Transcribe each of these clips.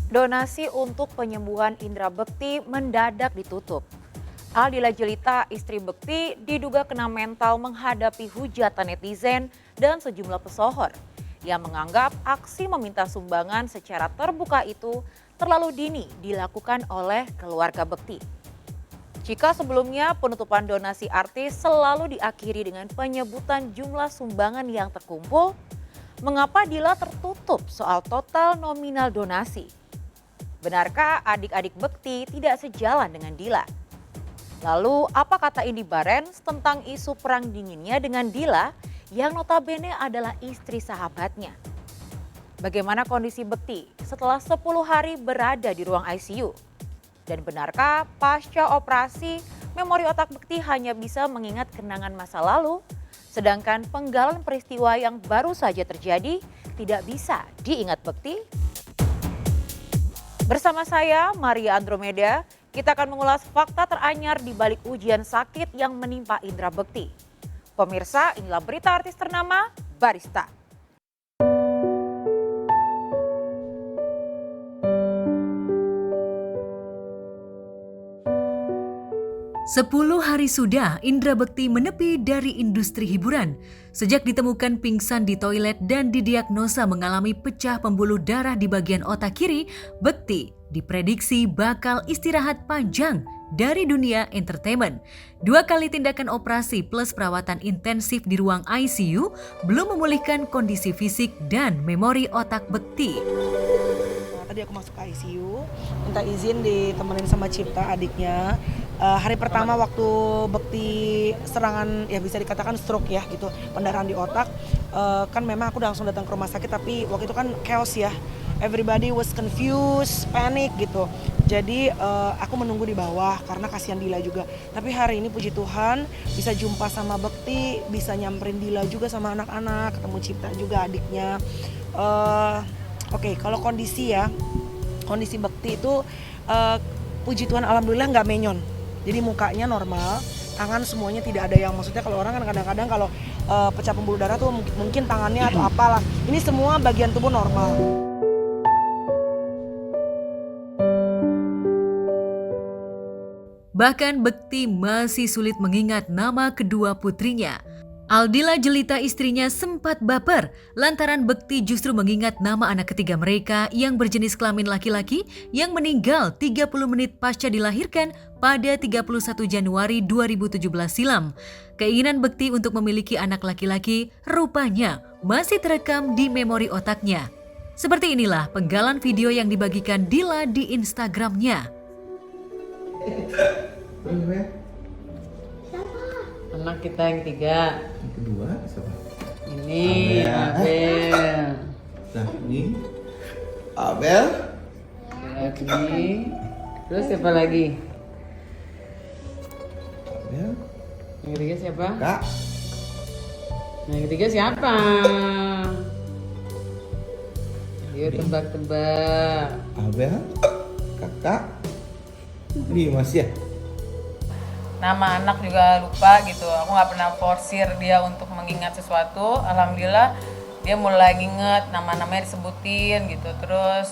Donasi untuk penyembuhan indera bekti mendadak ditutup. Aldila Jelita, istri Bekti, diduga kena mental menghadapi hujatan netizen dan sejumlah pesohor yang menganggap aksi meminta sumbangan secara terbuka itu terlalu dini dilakukan oleh keluarga Bekti. Jika sebelumnya penutupan donasi artis selalu diakhiri dengan penyebutan jumlah sumbangan yang terkumpul, mengapa Dila tertutup soal total nominal donasi? Benarkah adik-adik Bekti tidak sejalan dengan Dila? Lalu apa kata Indy Barens tentang isu perang dinginnya dengan Dila yang notabene adalah istri sahabatnya? Bagaimana kondisi Bekti setelah 10 hari berada di ruang ICU? Dan benarkah pasca operasi memori otak Bekti hanya bisa mengingat kenangan masa lalu, sedangkan penggalan peristiwa yang baru saja terjadi tidak bisa diingat Bekti? Bersama saya, Maria Andromeda, kita akan mengulas fakta teranyar di balik ujian sakit yang menimpa Indra Bekti. Pemirsa, inilah berita artis ternama, Barista. Sepuluh hari sudah Indra Bekti menepi dari industri hiburan. Sejak ditemukan pingsan di toilet dan didiagnosa mengalami pecah pembuluh darah di bagian otak kiri, Bekti diprediksi bakal istirahat panjang dari dunia entertainment. 2 kali tindakan operasi plus perawatan intensif di ruang ICU belum memulihkan kondisi fisik dan memori otak Bekti. Tadi aku masuk ke ICU, minta izin ditemenin sama Cipta adiknya. Hari pertama waktu Bekti serangan, ya bisa dikatakan stroke ya gitu, pendarahan di otak, kan memang aku langsung datang ke rumah sakit, tapi waktu itu kan chaos ya, everybody was confused, panic gitu. Jadi aku menunggu di bawah karena kasihan Dila juga. Tapi hari ini puji Tuhan bisa jumpa sama Bekti, bisa nyamperin Dila juga sama anak-anak, ketemu Cipta juga adiknya. Oke, kalau kondisi Bekti itu puji Tuhan alhamdulillah nggak menyon. Jadi mukanya normal, tangan semuanya tidak ada yang, maksudnya kalau orang kan kadang-kadang kalau pecah pembuluh darah tuh mungkin tangannya atau apalah. Ini semua bagian tubuh normal. Bahkan Bekti masih sulit mengingat nama kedua putrinya. Aldila Jelita istrinya sempat baper lantaran Bekti justru mengingat nama anak ketiga mereka yang berjenis kelamin laki-laki yang meninggal 30 menit pasca dilahirkan pada 31 Januari 2017 silam. Keinginan Bekti untuk memiliki anak laki-laki rupanya masih terekam di memori otaknya. Seperti inilah penggalan video yang dibagikan Dila di Instagramnya. Anak kita yang ketiga. Yang kedua siapa? Ini Abel. Nah ini Abel. Lagi. Terus siapa lagi? Abel. Yang ketiga siapa? Kak. Yang ketiga siapa? Ayo tebak-tebak. Abel. Kakak. Dimas ya. Nama anak juga lupa gitu, aku nggak pernah forsir dia untuk mengingat sesuatu. Alhamdulillah dia mulai nginget, nama-namanya disebutin gitu. Terus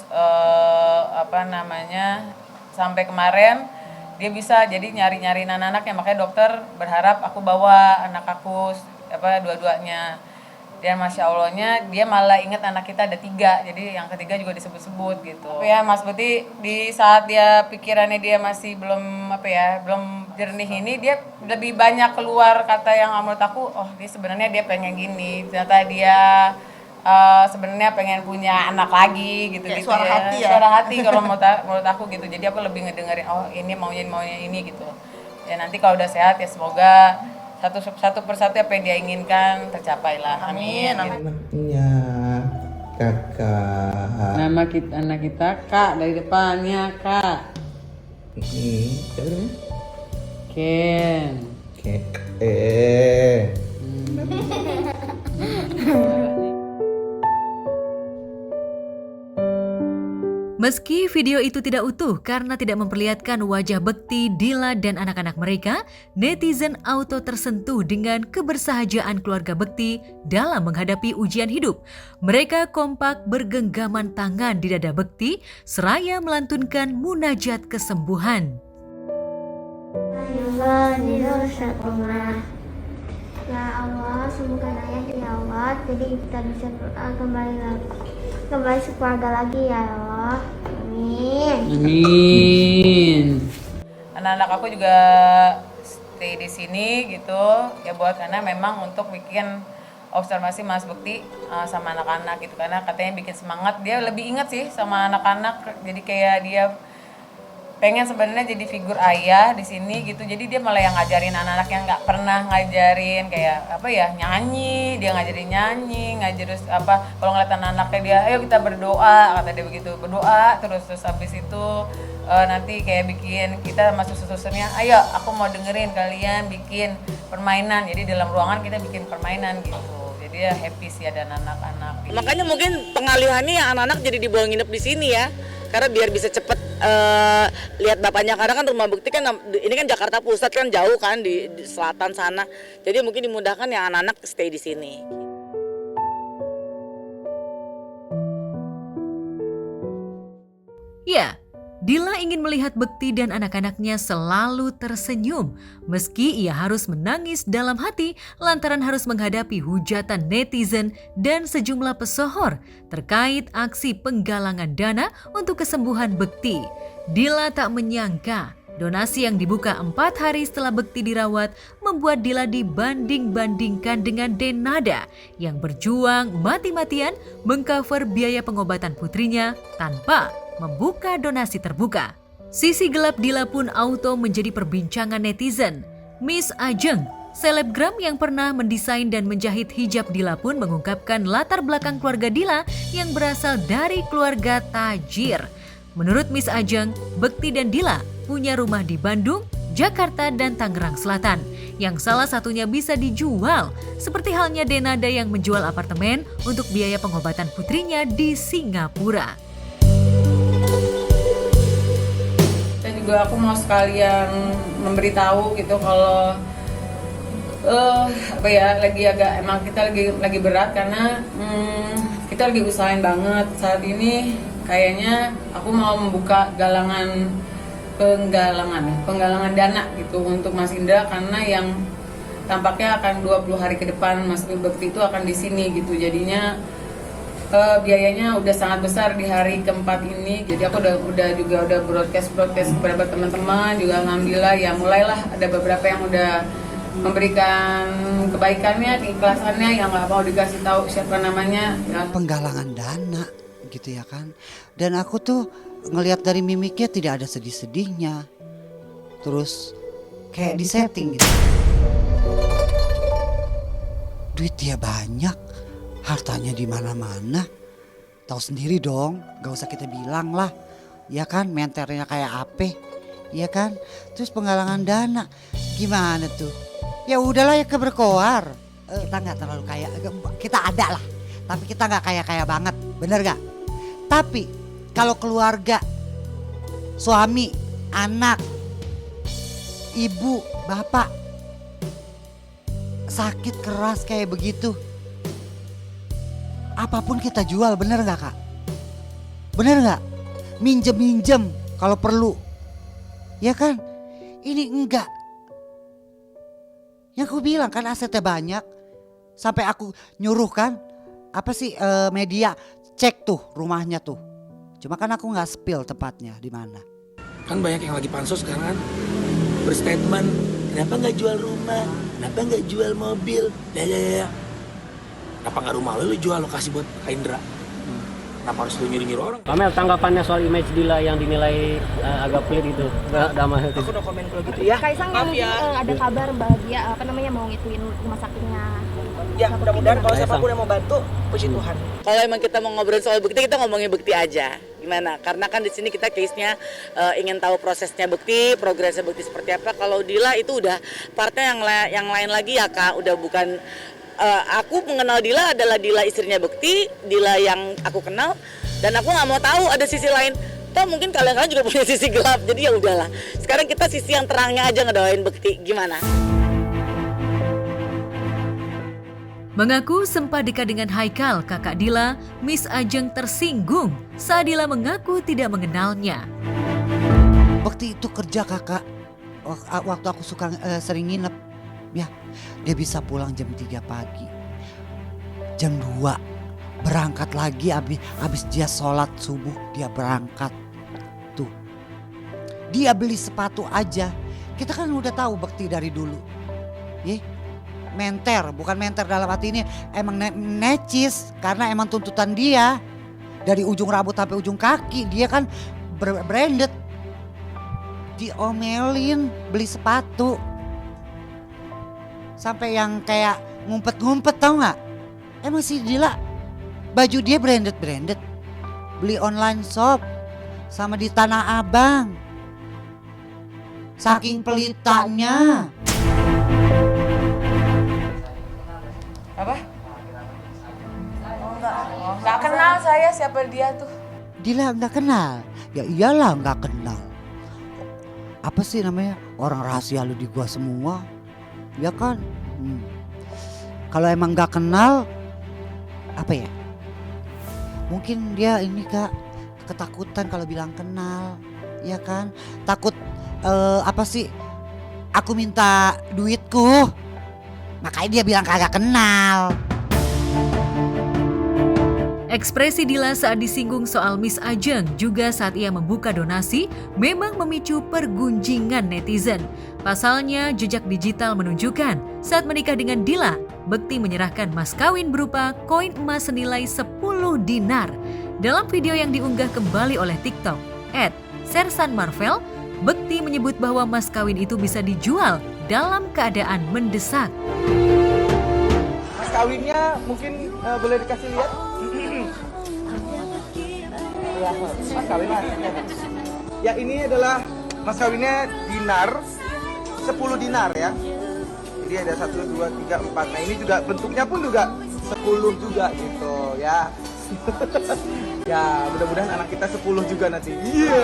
sampai kemarin dia bisa jadi nyari-nyari anak-anaknya, makanya dokter berharap aku bawa anak aku dua-duanya. Dan Masya Allahnya dia malah inget anak kita ada 3, jadi yang ketiga juga disebut-sebut gitu. Tapi ya Mas Bekti di saat dia pikirannya dia masih belum jernih ini, dia lebih banyak keluar kata yang menurut aku, oh dia sebenarnya dia pengen gini, ternyata dia sebenarnya pengen punya anak lagi gitu ya, gitu suara ya. Hati ya. Suara hati kalau menurut aku gitu. Jadi aku lebih ngedengerin, oh ini maunya ini gitu. Ya nanti kalau udah sehat ya semoga satu persatu apa yang dia inginkan tercapai lah. Amin. Anaknya kakak. Nama kita, anak kita Kak dari depannya Kak. Siapa namanya? Ken. Meski video itu tidak utuh karena tidak memperlihatkan wajah Bekti, Dila, dan anak-anak mereka, netizen auto tersentuh dengan kebersahajaan keluarga Bekti dalam menghadapi ujian hidup. Mereka kompak bergenggaman tangan di dada Bekti seraya melantunkan munajat kesembuhan. Ya Allah, sembuhkan ayah ya Allah, jadi kita bisa kembali sekeluarga lagi ya Allah. Amin. Amin. Anak-anak aku juga stay di sini gitu ya, buat karena memang untuk bikin observasi Mas Bekti sama anak-anak gitu, karena katanya bikin semangat, dia lebih ingat sih sama anak-anak, jadi kayak dia pengen sebenarnya jadi figur ayah di sini gitu. Jadi dia malah yang ngajarin anak-anak yang nggak pernah ngajarin kayak apa ya, nyanyi, dia ngajarin nyanyi, ngajarin apa, kalau ngeliat anak-anaknya dia ayo kita berdoa, kata dia begitu, berdoa terus habis itu nanti kayak bikin kita masuk susurnya, ayo aku mau dengerin kalian bikin permainan, jadi dalam ruangan kita bikin permainan gitu. Jadi ya happy sih ada anak-anak. Makanya mungkin pengalihannya ya anak-anak jadi dibawa nginep di sini ya, karena biar bisa cepet lihat bapaknya, karena kan rumah Bekti kan ini kan Jakarta Pusat kan jauh kan di selatan sana, jadi mungkin dimudahkan ya anak-anak stay di sini. Ya, Dila ingin melihat Bekti dan anak-anaknya selalu tersenyum, meski ia harus menangis dalam hati lantaran harus menghadapi hujatan netizen dan sejumlah pesohor terkait aksi penggalangan dana untuk kesembuhan Bekti. Dila tak menyangka donasi yang dibuka 4 hari setelah Bekti dirawat membuat Dila dibanding-bandingkan dengan Denada yang berjuang mati-matian mengcover biaya pengobatan putrinya tanpa membuka donasi terbuka. Sisi gelap Dila pun auto menjadi perbincangan netizen. Miss Ajeng, selebgram yang pernah mendesain dan menjahit hijab Dila pun mengungkapkan latar belakang keluarga Dila yang berasal dari keluarga tajir. Menurut Miss Ajeng, Bekti dan Dila punya rumah di Bandung, Jakarta, dan Tangerang Selatan, yang salah satunya bisa dijual, seperti halnya Denada yang menjual apartemen untuk biaya pengobatan putrinya di Singapura. Dan juga aku mau sekalian memberitahu gitu kalau apa ya, lagi agak emang kita lagi berat karena kita lagi usahain banget saat ini. Kayaknya aku mau membuka penggalangan dana gitu untuk Mas Indra, karena yang tampaknya akan 20 hari ke depan Mas Bekti itu akan di sini gitu. Jadinya biayanya udah sangat besar di hari keempat ini. Jadi aku udah broadcast kepada teman-teman juga, alhamdulillah ya mulailah ada beberapa yang udah memberikan kebaikannya, keikhlasannya yang nggak mau dikasih tahu siapa namanya. Ya. Penggalangan dana gitu ya kan. Dan aku tuh ngelihat dari mimiknya tidak ada sedih-sedihnya. Terus kayak disetting gitu. Duit dia banyak, hartanya di mana-mana. Tahu sendiri dong, gak usah kita bilang lah. Ya kan, menternya kayak apa? Ya kan? Terus penggalangan dana, gimana tuh? Ya udahlah ya keberkoar. Kita nggak terlalu kaya, kita ada lah. Tapi kita nggak kaya-kaya banget, bener gak? Tapi kalau keluarga, suami, anak, ibu, bapak sakit keras kayak begitu, apapun kita jual, bener gak kak? Bener gak? Minjem kalau perlu, ya kan? Ini enggak. Yang aku bilang kan asetnya banyak, sampai aku nyuruh kan, media cek tuh rumahnya tuh. Cuma kan aku nggak spill tepatnya di mana. Kan banyak yang lagi pansos sekarang kan berstatement, kenapa nggak jual rumah, kenapa nggak jual mobil, ya. Kenapa nggak rumah lu jual, lokasi buat Kak Indra? Kenapa harus lu nyuruh orang? Amel, tanggapannya soal image Dila yang dinilai agak pelit itu, damai itu. Aku udah komen kalau gitu ya. Kaisang yang ada kabar bahagia mau ngituin rumah sakitnya. Ya mudah-mudahan kalau siapapun yang mau bantu, puji Tuhan. Kalau emang kita mau ngobrol soal Bekti, kita ngomongin Bekti aja. Gimana? Karena kan di sini kita case-nya ingin tahu prosesnya Bekti, progresnya Bekti seperti apa. Kalau Dila itu udah partnya yang lain lagi ya Kak, udah bukan aku mengenal Dila adalah Dila istrinya Bekti, Dila yang aku kenal, dan aku nggak mau tahu ada sisi lain. Toh mungkin kalian juga punya sisi gelap, jadi ya udahlah. Sekarang kita sisi yang terangnya aja ngedoain Bekti, gimana? Mengaku sempat dekat dengan Haikal, kakak Dila, Miss Ajeng tersinggung saat Dila mengaku tidak mengenalnya. Bekti itu kerja kakak, waktu aku suka sering nginep, ya dia bisa pulang jam 3 pagi, jam 2 berangkat lagi, habis dia sholat subuh dia berangkat. Tuh, dia beli sepatu aja, kita kan udah tahu Bekti dari dulu, menter, bukan menter dalam arti ini, emang necis karena emang tuntutan dia dari ujung rambut sampai ujung kaki dia kan branded. Diomelin beli sepatu sampai yang kayak ngumpet-ngumpet, tau nggak? Emang si Dila baju dia branded, beli online shop sama di Tanah Abang, saking pelitanya. Apa? Nggak kenal saya siapa dia tuh. Dila nggak kenal? Ya iyalah nggak kenal. Apa sih namanya, orang rahasia lu di gua semua, ya kan? Kalau emang nggak kenal, apa ya? Mungkin dia ini kak ketakutan kalau bilang kenal, ya kan? Takut apa sih? Aku minta duitku, makanya dia bilang kagak kenal. Ekspresi Dila saat disinggung soal Miss Ajeng juga saat ia membuka donasi memang memicu pergunjingan netizen. Pasalnya jejak digital menunjukkan saat menikah dengan Dila, Bekti menyerahkan mas kawin berupa koin emas senilai 10 dinar. Dalam video yang diunggah kembali oleh TikTok @sersanmarvel, Bekti menyebut bahwa mas kawin itu bisa dijual dalam keadaan mendesak. Mas kawinnya mungkin boleh dikasih lihat? Ya, mas kawin mas. Ya ini adalah mas kawinnya dinar, 10 dinar ya. Jadi ada 1, 2, 3, 4. Nah ini juga bentuknya pun juga 10 juga gitu ya. Ya mudah-mudahan anak kita 10 juga nanti. Iya.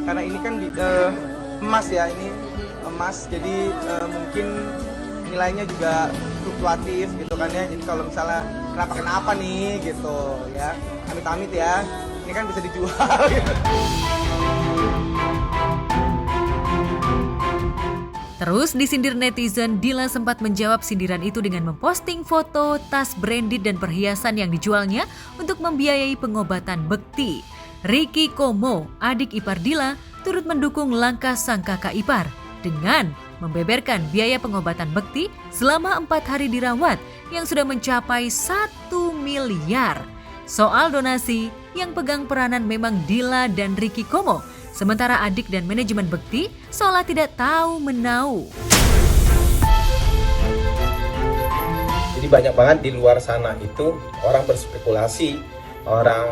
Karena ini kan emas ya, ini emas, jadi mungkin nilainya juga fluktuatif gitu kan ya. Jadi kalau misalnya kenapa nih gitu ya, amit-amit ya, ini kan bisa dijual gitu. Terus disindir netizen, Dila sempat menjawab sindiran itu dengan memposting foto tas branded dan perhiasan yang dijualnya untuk membiayai pengobatan Bekti. Ricky Komo, adik ipar Dila, turut mendukung langkah sang kakak ipar dengan membeberkan biaya pengobatan Bekti selama 4 hari dirawat yang sudah mencapai 1 miliar. Soal donasi, yang pegang peranan memang Dila dan Ricky Komo, sementara adik dan manajemen Bekti seolah tidak tahu menau. Jadi banyak banget di luar sana itu orang berspekulasi, orang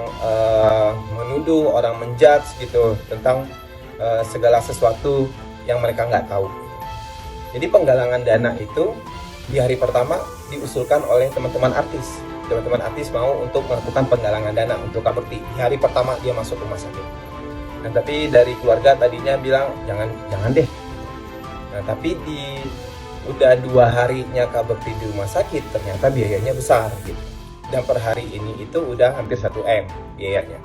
menuduh, orang menjudge gitu tentang segala sesuatu yang mereka nggak tahu. Jadi penggalangan dana itu di hari pertama diusulkan oleh teman-teman artis. Teman-teman artis mau untuk melakukan penggalangan dana untuk Kak Bekti. Di hari pertama dia masuk rumah sakit. Nah, tapi dari keluarga tadinya bilang jangan deh. Nah, tapi udah 2 harinya Kak Bekti di rumah sakit, ternyata biayanya besar gitu. Dan per hari ini itu udah hampir 1 M biayanya.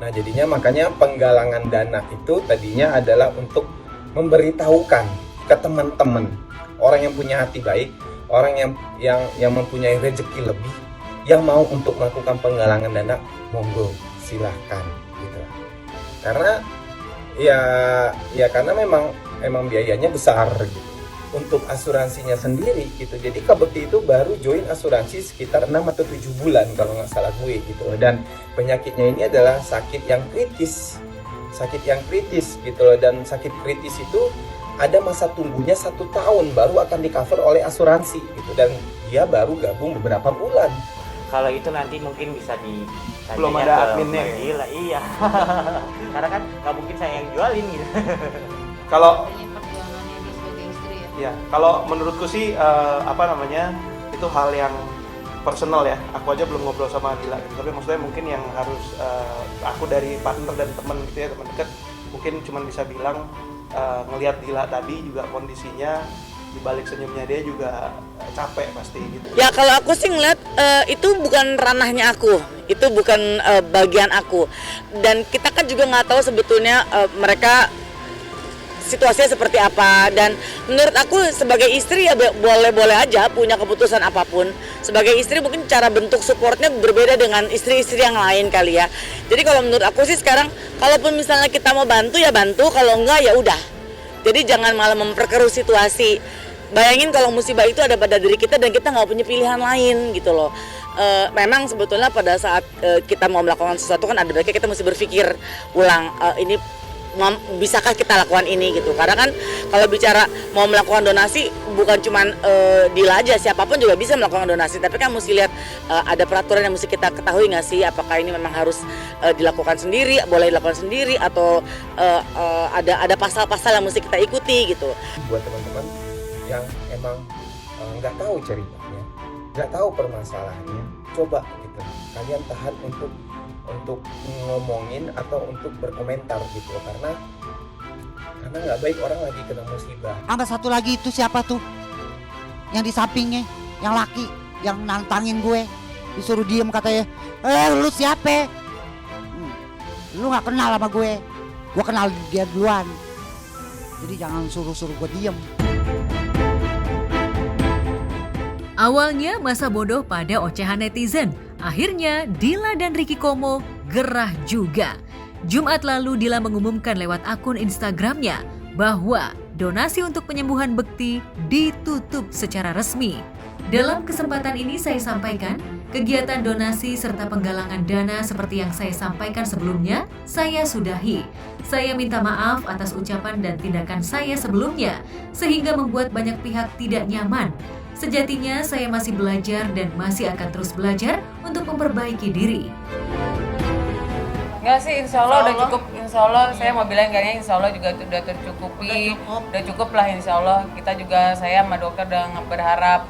Nah, jadinya makanya penggalangan dana itu tadinya adalah untuk memberitahukan ke teman-teman, orang yang punya hati baik, orang yang mempunyai rezeki lebih, yang mau untuk melakukan penggalangan dana, monggo silahkan gitu. Karena karena memang biayanya besar gitu. Untuk asuransinya sendiri gitu. Jadi Kak Bekti itu baru join asuransi sekitar 6 atau 7 bulan kalau nggak salah gue gitu. Dan penyakitnya ini adalah sakit yang kritis gitu loh. Dan sakit kritis itu ada masa tunggunya 1 tahun baru akan di cover oleh asuransi gitu. Dan dia baru gabung beberapa bulan. Kalau itu nanti mungkin bisa di belum ada adminnya. Gila, iya. Karena kan nggak mungkin saya yang jualin gitu. Kalau Ya, kalau menurutku sih itu hal yang personal ya. Aku aja belum ngobrol sama Dila, tapi maksudnya mungkin yang harus aku dari partner dan teman gitu ya, teman dekat, mungkin cuma bisa bilang ngelihat Dila tadi juga kondisinya di balik senyumnya dia juga capek pasti gitu. Ya kalau aku sih ngeliat itu bukan ranahnya aku, itu bukan bagian aku. Dan kita kan juga nggak tahu sebetulnya mereka situasinya seperti apa. Dan menurut aku sebagai istri ya boleh-boleh aja punya keputusan apapun. Sebagai istri mungkin cara bentuk supportnya berbeda dengan istri-istri yang lain kali ya. Jadi kalau menurut aku sih sekarang, kalaupun misalnya kita mau bantu ya bantu, kalau enggak ya udah. Jadi jangan malah memperkeruh situasi. Bayangin kalau musibah itu ada pada diri kita dan kita nggak punya pilihan lain gitu loh. Memang sebetulnya pada saat kita mau melakukan sesuatu kan ada baiknya kita mesti berpikir ulang, ini bisakah kita lakukan ini gitu. Karena kan kalau bicara mau melakukan donasi bukan cuman Dila aja, siapapun juga bisa melakukan donasi. Tapi kan mesti lihat ada peraturan yang mesti kita ketahui nggak sih, apakah ini memang harus dilakukan sendiri, boleh dilakukan sendiri, atau ada pasal-pasal yang mesti kita ikuti gitu. Buat teman-teman yang emang nggak tahu ceritanya, nggak tahu permasalahannya, coba gitu kalian tahan untuk ngomongin atau untuk berkomentar gitu, karena nggak baik orang lagi kena musibah. Sama satu lagi itu siapa tuh? Yang di sampingnya, yang laki, yang nantangin gue, disuruh diem katanya. Lu siapa? Lu nggak kenal sama gue kenal dia duluan. Jadi jangan suruh gue diem. Awalnya masa bodoh pada ocehan netizen. Akhirnya Dila dan Ricky Komo gerah juga. Jumat lalu Dila mengumumkan lewat akun Instagramnya bahwa donasi untuk penyembuhan Bekti ditutup secara resmi. Dalam kesempatan ini saya sampaikan, kegiatan donasi serta penggalangan dana seperti yang saya sampaikan sebelumnya, saya sudahi. Saya minta maaf atas ucapan dan tindakan saya sebelumnya, sehingga membuat banyak pihak tidak nyaman. Sejatinya saya masih belajar dan masih akan terus belajar untuk memperbaiki diri. Enggak sih, insya Allah udah cukup. Insya Allah saya mau bilang kayaknya insya Allah juga udah tercukupi. Udah cukup lah insya Allah. Kita juga, saya sama dokter udah berharap.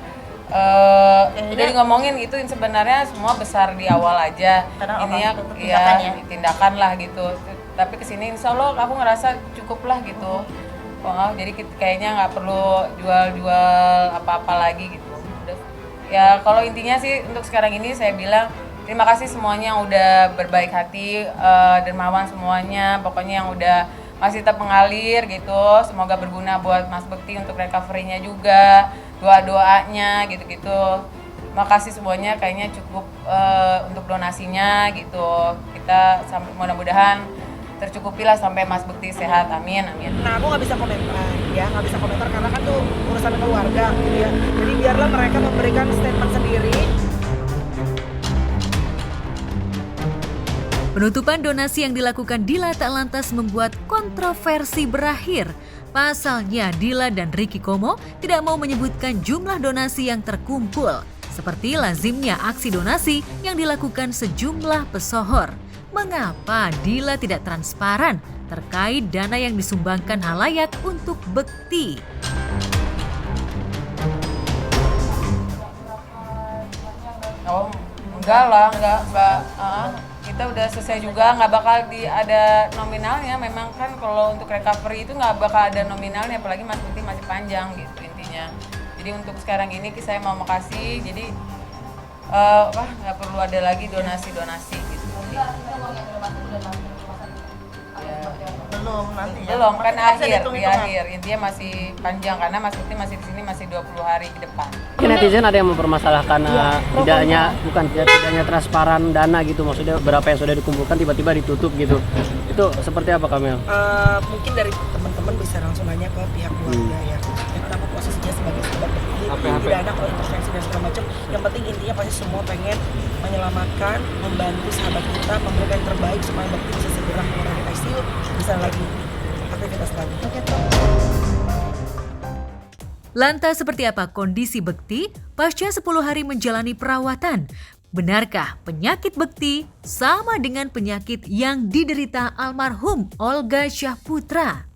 Udah ngomongin itu sebenarnya semua besar di awal aja. Ini ya tindakan lah gitu. Tapi kesini insya Allah aku ngerasa cukup lah gitu. Jadi kayaknya nggak perlu jual-jual apa-apa lagi gitu. Ya kalau intinya sih untuk sekarang ini saya bilang terima kasih semuanya yang udah berbaik hati, dermawan semuanya, pokoknya yang udah masih tetap mengalir gitu. Semoga berguna buat Mas Bekti untuk recovery-nya juga, doa-doanya gitu-gitu. Makasih semuanya, kayaknya cukup untuk donasinya gitu. Kita mudah-mudahan tercukupi lah sampai Mas Bekti sehat, amin, amin. Nah aku nggak bisa komentar ya, nggak bisa komentar karena kan tuh urusan keluarga gitu ya. Jadi biarlah mereka memberikan statement sendiri. Penutupan donasi yang dilakukan Dila tak lantas membuat kontroversi berakhir. Pasalnya Dila dan Ricky Komo tidak mau menyebutkan jumlah donasi yang terkumpul, seperti lazimnya aksi donasi yang dilakukan sejumlah pesohor. Mengapa Dila tidak transparan terkait dana yang disumbangkan halayak untuk Bekti? Oh, enggak lah, enggak. Kita udah selesai juga, nggak bakal ada nominalnya. Memang kan kalau untuk recovery itu nggak bakal ada nominalnya, apalagi Mas Bekti masih panjang gitu intinya. Jadi untuk sekarang ini saya mau makasih, jadi nggak perlu ada lagi donasi-donasi gitu. Belum nanti ya. Belum kan akhir intinya masih panjang karena Mas Bekti masih di sini masih 20 hari ke depan. Netizen ada yang mempermasalahkan tidaknya transparan dana gitu, maksudnya berapa yang sudah dikumpulkan tiba-tiba ditutup gitu. Itu seperti apa Kamel? Mungkin dari teman-teman bisa langsung nanya ke pihak keluarga ya. Kenapa posisinya sebagai sahabat Bekti, tidak ada kalau intervensi dan segala macam. Yang penting intinya pasti semua pengen menyelamatkan, membantu sahabat kita, memberikan yang terbaik supaya Bekti bisa segera keluar dari ICU, bisa lagi aktivitas lagi. Lantas seperti apa kondisi Bekti pasca 10 hari menjalani perawatan? Benarkah penyakit Bekti sama dengan penyakit yang diderita almarhum Olga Syahputra?